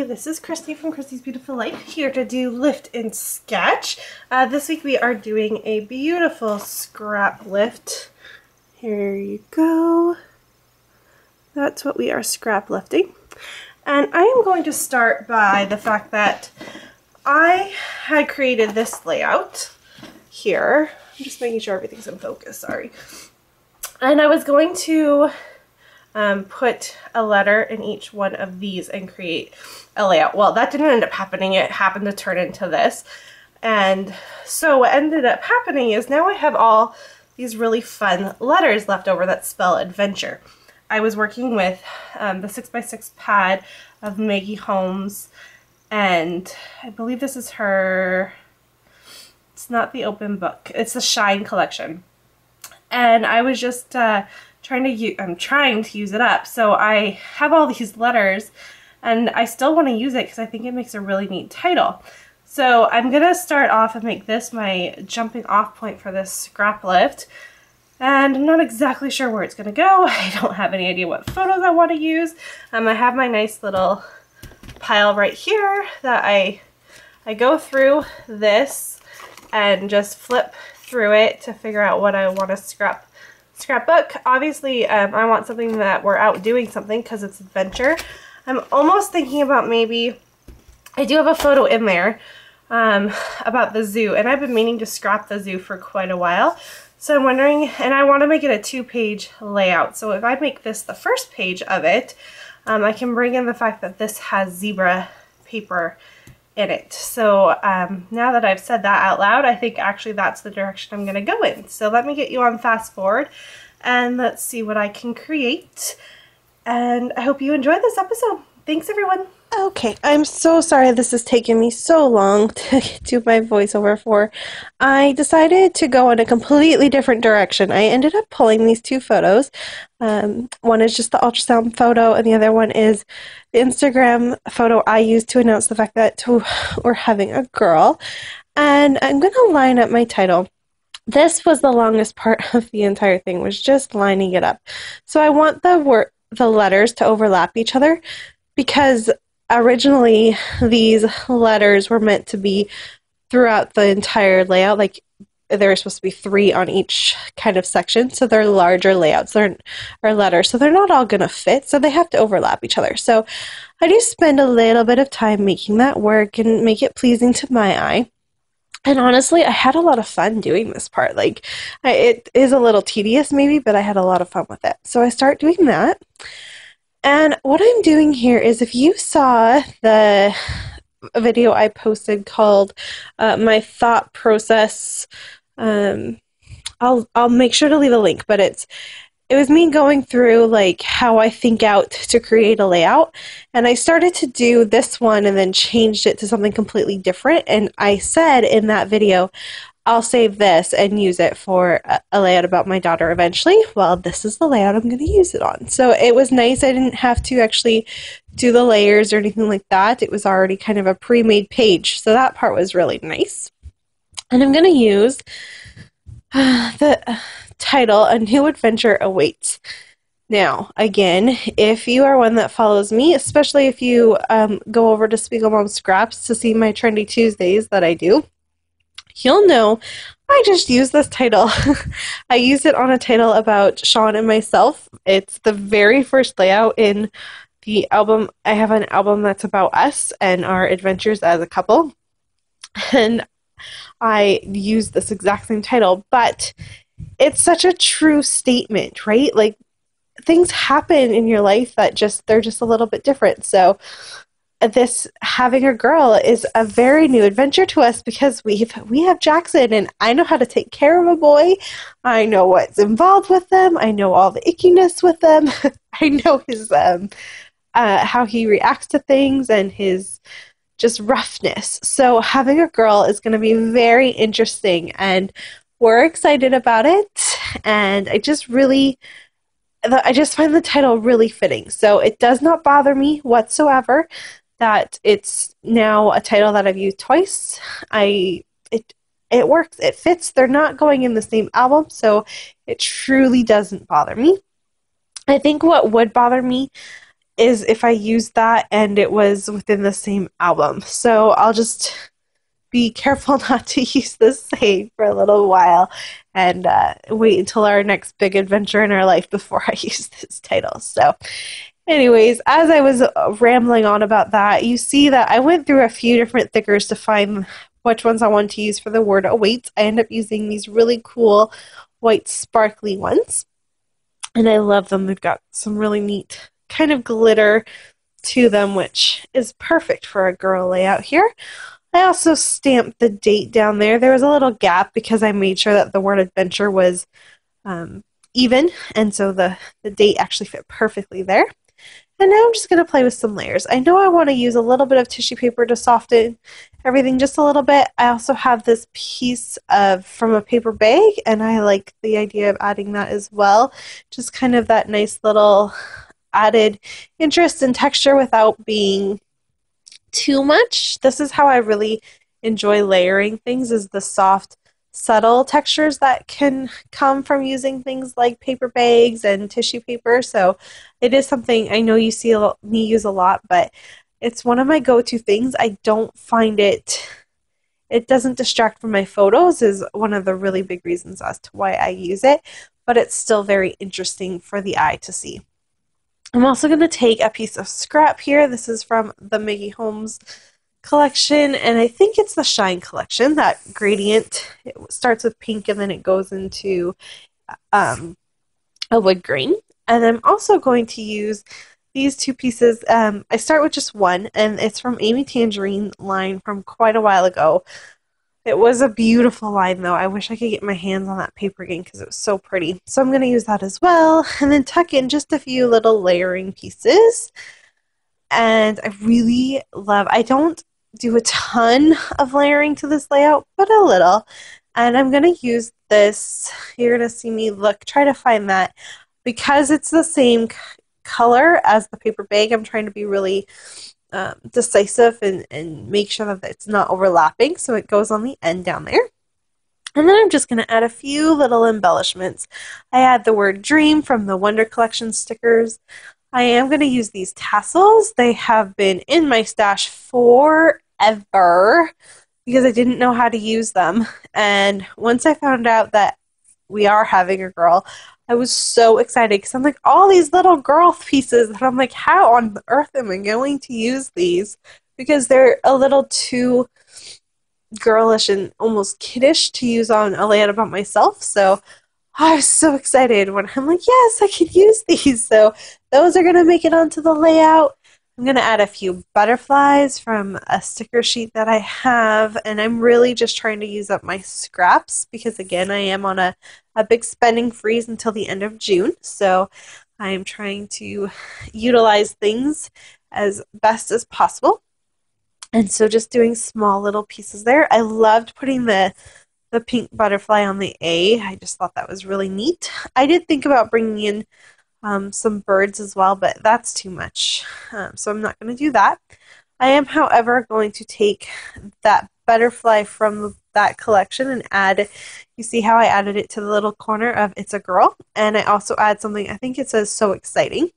this is Christy from Christy's Beautiful Life, here to do Lift and Sketch. This week we are doing a beautiful scrap lift. Here you go. That's what we are scrap lifting. And I am going to start by the fact that I had created this layout here. I'm just making sure everything's in focus, sorry. And I was going to put a letter in each one of these and create a layout. Well, that didn't end up happening. It happened to turn into this. And so what ended up happening is now I have all these really fun letters left over that spell adventure. I was working with the 6x6 pad of Maggie Holmes, and I believe this is her, it's not the open book, it's the Shine collection. And I was just trying to use it up. So I have all these letters and I still want to use it because I think it makes a really neat title. So I'm going to start off and make this my jumping off point for this scrap lift. And I'm not exactly sure where it's going to go. I don't have any idea what photos I want to use. I have my nice little pile right here that I go through this and just flip through it to figure out what I want to scrapbook. Obviously, I want something that we're out doing something because it's adventure. I'm almost thinking about maybe, I do have a photo in there about the zoo, and I've been meaning to scrap the zoo for quite a while. So I'm wondering, and I want to make it a 2-page layout. So if I make this the first page of it, I can bring in the fact that this has zebra paper in it. So now that I've said that out loud, I think actually that's the direction I'm going to go in. So let me get you on fast forward and let's see what I can create. And I hope you enjoy this episode. Thanks, everyone. Okay, I'm so sorry this has taken me so long to do my voiceover for. I decided to go in a completely different direction. I ended up pulling these two photos. One is just the ultrasound photo, and the other one is the Instagram photo I used to announce the fact that we're having a girl. And I'm going to line up my title. This was the longest part of the entire thing, was just lining it up. So I want the letters to overlap each other, because originally these letters were meant to be throughout the entire layout. Like, there were supposed to be 3 on each kind of section, so they're larger layouts, or letters, so they're not all going to fit, so they have to overlap each other. So I do spend a little bit of time making that work and make it pleasing to my eye. And honestly, I had a lot of fun doing this part. Like, it is a little tedious maybe, but I had a lot of fun with it. So I start doing that. And what I'm doing here is, if you saw the video I posted called My Thought Process, I'll make sure to leave a link, but it was me going through like how I think out to create a layout. And I started to do this one and then changed it to something completely different. And I said in that video, I'll save this and use it for a layout about my daughter eventually. Well, this is the layout I'm going to use it on. So it was nice. I didn't have to actually do the layers or anything like that. It was already kind of a pre-made page. So that part was really nice. And I'm going to use the title, A New Adventure Awaits. Now, again, if you are one that follows me, especially if you go over to Spiegel Mom Scraps to see my Trendy Tuesdays that I do, you'll know I just used this title. I used it on a title about Sean and myself. It's the very first layout in the album. I have an album that's about us and our adventures as a couple. And I used this exact same title, but it's such a true statement, right? Like, things happen in your life that they're just a little bit different. So this having a girl is a very new adventure to us, because we have Jackson, and I know how to take care of a boy. I know what's involved with them. I know all the ickiness with them. I know his how he reacts to things and his just roughness. So having a girl is going to be very interesting, and we're excited about it. And I just find the title really fitting. So it does not bother me whatsoever that it's now a title that I've used twice. It works. It fits. They're not going in the same album, so it truly doesn't bother me. I think what would bother me is if I used that and it was within the same album. So I'll just be careful not to use the same for a little while and wait until our next big adventure in our life before I use this title. So anyways, as I was rambling on about that, you see that I went through a few different thickers to find which ones I want to use for the word await. I end up using these really cool white sparkly ones, and I love them. They've got some really neat kind of glitter to them, which is perfect for a girl layout here. I also stamped the date down there. There was a little gap because I made sure that the word adventure was even, and so the date actually fit perfectly there. And now I'm just going to play with some layers. I know I want to use a little bit of tissue paper to soften everything just a little bit. I also have this piece from a paper bag, and I like the idea of adding that as well. Just kind of that nice little added interest and texture without being too much. This is how I really enjoy layering things, is the soft, subtle textures that can come from using things like paper bags and tissue paper. So it is something I know you see me use a lot, but it's one of my go-to things. I don't find it doesn't distract from my photos, is one of the really big reasons as to why I use it, but it's still very interesting for the eye to see. I'm also going to take a piece of scrap here. This is from the Mickey Holmes collection, and I think it's the Shine collection, that gradient. It starts with pink and then it goes into a wood grain. And I'm also going to use these two pieces. I start with just one, and it's from Amy Tangerine line from quite a while ago. It was a beautiful line, though. I wish I could get my hands on that paper again because it was so pretty. So I'm going to use that as well, and then tuck in just a few little layering pieces. And I really love, I don't do a ton of layering to this layout, but a little. And I'm going to use this, you're going to see me try to find that. Because it's the same color as the paper bag, I'm trying to be really decisive and make sure that it's not overlapping, so it goes on the end down there. And then I'm just going to add a few little embellishments. I add the word dream from the Wonder Collection stickers. I am going to use these tassels. They have been in my stash forever because I didn't know how to use them. And once I found out that we are having a girl, I was so excited because I'm like, all these little girl pieces, and I'm like, how on earth am I going to use these? Because they're a little too girlish and almost kiddish to use on a layout about myself. So I was so excited when I'm like, yes, I can use these. So those are going to make it onto the layout. I'm going to add a few butterflies from a sticker sheet that I have, and I'm really just trying to use up my scraps because, again, I am on a big spending freeze until the end of June, so I'm trying to utilize things as best as possible. And so just doing small little pieces there. I loved putting the pink butterfly on the A. I just thought that was really neat. I did think about bringing in some birds as well, but that's too much, so I'm not going to do that. I am, however, going to take that butterfly from that collection and add, you see how I added it to the little corner of It's a Girl, and I also add something, I think it says So Exciting,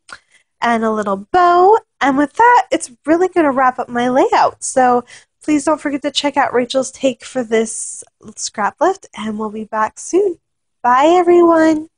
and a little bow, and with that, it's really going to wrap up my layout. So please don't forget to check out Rachel's take for this scrap lift, and we'll be back soon. Bye, everyone.